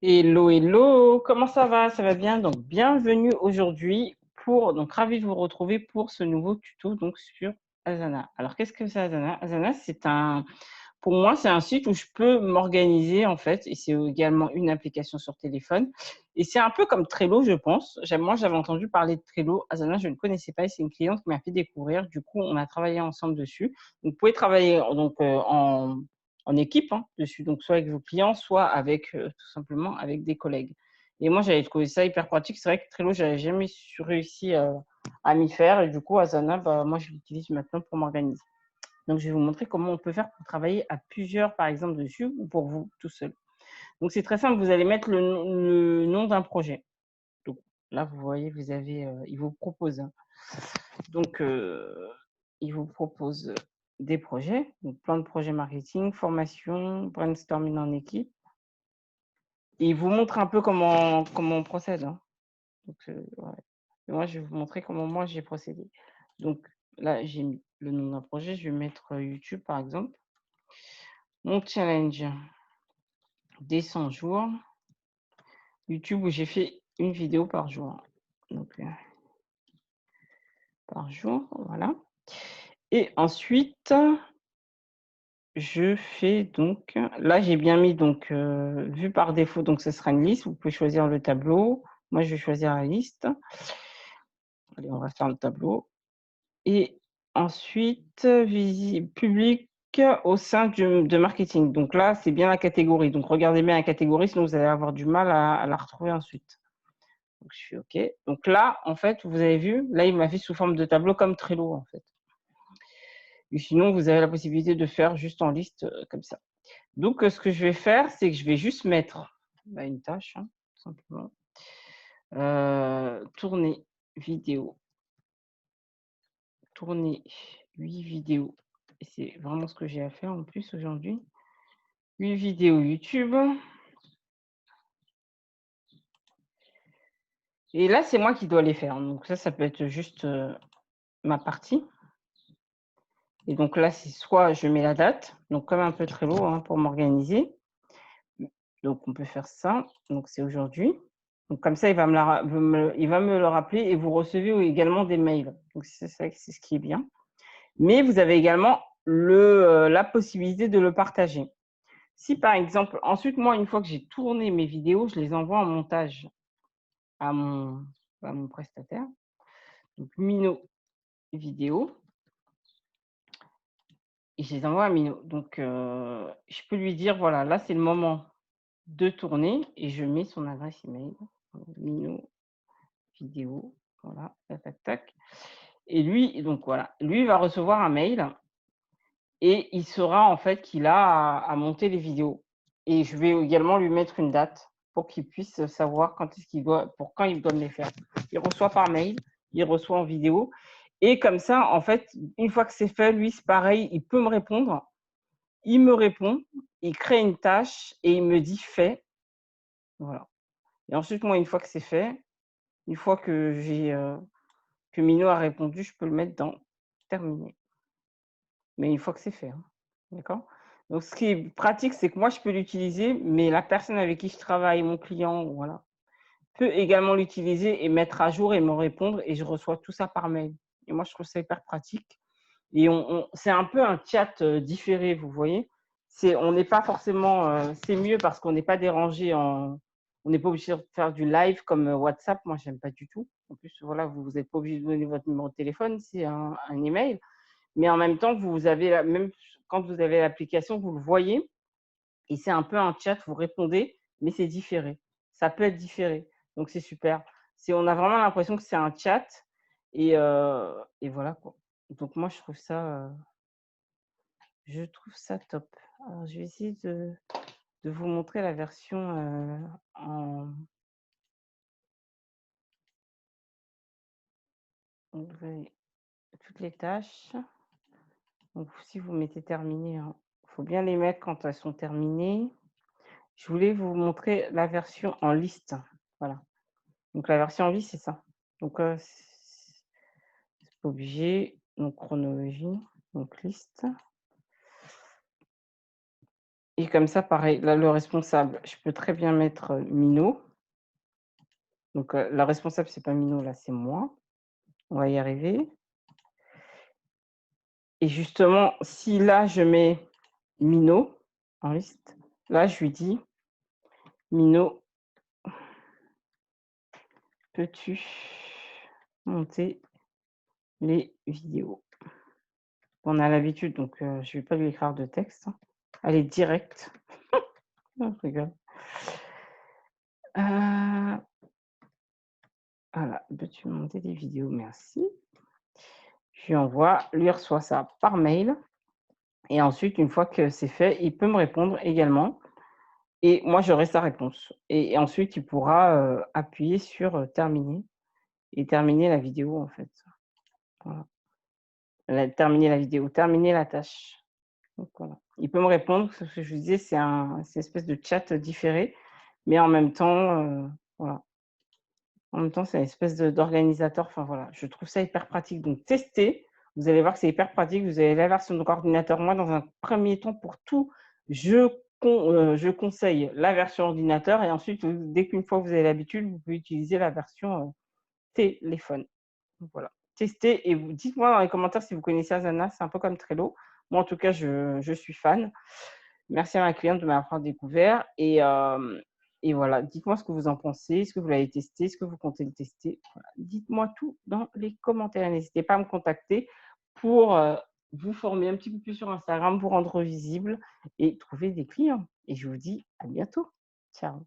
Hello, hello, comment ça va? Ça va bien? Donc, bienvenue aujourd'hui ravi de vous retrouver pour ce nouveau tuto donc sur Asana. Alors, qu'est-ce que c'est Asana? Asana, pour moi, c'est un site où je peux m'organiser en fait, et c'est également une application sur téléphone. Et c'est un peu comme Trello, je pense. Moi, j'avais entendu parler de Trello. Asana, je ne connaissais pas et c'est une cliente qui m'a fait découvrir. Du coup, on a travaillé ensemble dessus. Donc, vous pouvez travailler en équipe dessus, donc soit avec vos clients, soit avec tout simplement avec des collègues. Et moi, j'avais trouvé ça hyper pratique. C'est vrai que Trello, j'avais jamais réussi à m'y faire. Et du coup, Asana, moi, je l'utilise maintenant pour m'organiser. Donc, je vais vous montrer comment on peut faire pour travailler à plusieurs, par exemple, dessus ou pour vous tout seul. Donc, c'est très simple. Vous allez mettre le nom d'un projet. Donc, là, vous voyez, il vous propose. Donc, il vous propose des projets, donc plan de projet marketing, formation, brainstorming en équipe. Et il vous montre un peu comment on procède. Donc, ouais. Et moi, je vais vous montrer comment moi j'ai procédé. Donc, là, j'ai mis le nom d'un projet. Je vais mettre YouTube, par exemple. Mon challenge des 100 jours. YouTube où j'ai fait une vidéo par jour. Donc, par jour, voilà. Et ensuite, je fais donc là, j'ai bien mis donc vue par défaut, donc ce sera une liste. Vous pouvez choisir le tableau. Moi, je vais choisir la liste. Allez, on va faire le tableau. Et ensuite, public au sein de marketing. Donc là, c'est bien la catégorie. Donc, regardez bien la catégorie, sinon vous allez avoir du mal à la retrouver ensuite. Donc, je fais OK. Donc là, en fait, vous avez vu, là, il m'a fait sous forme de tableau comme Trello, en fait. Et sinon, vous avez la possibilité de faire juste en liste comme ça. Donc, ce que je vais faire, c'est que je vais juste mettre une tâche, tout simplement. Tourner vidéo. Tourner 8 vidéos. Et c'est vraiment ce que j'ai à faire en plus aujourd'hui. 8 vidéos YouTube. Et là, c'est moi qui dois les faire. Donc ça peut être juste ma partie. Et donc là, c'est soit je mets la date, donc comme un peu Trello pour m'organiser. Donc on peut faire ça. Donc c'est aujourd'hui. Donc comme ça, il va me le rappeler et vous recevez également des mails. Donc c'est ce qui est bien. Mais vous avez également la possibilité de le partager. Si par exemple, ensuite moi, une fois que j'ai tourné mes vidéos, je les envoie en montage à mon prestataire. Donc Mino vidéo. Et je les envoie à Mino. Donc je peux lui dire, voilà, là c'est le moment de tourner et je mets son adresse email. Mino vidéo. Voilà, tac, tac, tac. Et lui, donc voilà, lui va recevoir un mail et il saura en fait qu'il a à monter les vidéos. Et je vais également lui mettre une date pour qu'il puisse savoir quand il doit me les faire. Il reçoit par mail, il reçoit en vidéo. Et comme ça, en fait, une fois que c'est fait, lui, c'est pareil, il peut me répondre. Il me répond, il crée une tâche et il me dit fait. Voilà. Et ensuite, moi, une fois que c'est fait, une fois que que Mino a répondu, je peux le mettre dans terminé. Mais une fois que c'est fait, d'accord? Donc ce qui est pratique, c'est que moi, je peux l'utiliser, mais la personne avec qui je travaille, mon client, voilà, peut également l'utiliser et mettre à jour et me répondre et je reçois tout ça par mail. Et moi, je trouve ça hyper pratique. Et c'est un peu un chat différé, vous voyez? On n'est pas forcément, c'est mieux parce qu'on n'est pas dérangé on n'est pas obligé de faire du live comme WhatsApp. Moi, j'aime pas du tout. En plus, voilà, vous n'êtes pas obligé de donner votre numéro de téléphone, c'est un email. Mais en même temps, même quand vous avez l'application, vous le voyez et c'est un peu un chat, vous répondez, mais c'est différé. Ça peut être différé, donc c'est super. On a vraiment l'impression que c'est un chat et voilà quoi. Donc moi, je trouve ça top. Alors je vais essayer de vous montrer la version en donc vous avez toutes les tâches. Donc si vous mettez terminé, il faut bien les mettre quand elles sont terminées. Je voulais vous montrer la version en liste. Voilà. Donc la version en liste, c'est ça. Donc c'est pas obligé. Donc chronologie, donc liste. Et comme ça, pareil, là, le responsable, je peux très bien mettre, Minot. Donc, la responsable, c'est pas Minot, là, c'est moi. On va y arriver. Et justement, si là, je mets Minot en liste, là, je lui dis: «Minot, peux-tu monter les vidéos?» On a l'habitude, donc je vais pas lui écrire de texte, hein. Elle est directe. Non, je rigole. Heu, voilà, peux-tu monter des vidéos? Merci. Je lui envoie, lui reçoit ça par mail et ensuite, une fois que c'est fait, il peut me répondre également et moi, j'aurai sa réponse et ensuite, il pourra, appuyer sur, terminer et terminer la vidéo, en fait. Voilà. Terminer la vidéo, terminer la tâche. Donc voilà. Il peut me répondre, ce que je vous disais, c'est une espèce de chat différé, mais en même temps, voilà. En même temps, c'est une espèce d'organisateur, enfin voilà, je trouve ça hyper pratique. Donc testez, vous allez voir que c'est hyper pratique. Vous avez la version de ordinateur. Moi, dans un premier temps, pour tout, je conseille la version ordinateur et ensuite, dès qu'une fois vous avez l'habitude, vous pouvez utiliser la version, téléphone. Donc voilà. Testez et vous dites-moi dans les commentaires si vous connaissez Asana, c'est un peu comme Trello. Moi, en tout cas, je suis fan. Merci à ma cliente de m'avoir découvert et voilà, dites-moi ce que vous en pensez. Est-ce que vous l'avez testé? Est-ce que vous comptez le tester? Voilà, dites-moi tout dans les commentaires. N'hésitez pas à me contacter pour, vous former un petit peu plus sur Instagram, vous rendre visible et trouver des clients et je vous dis à bientôt. Ciao.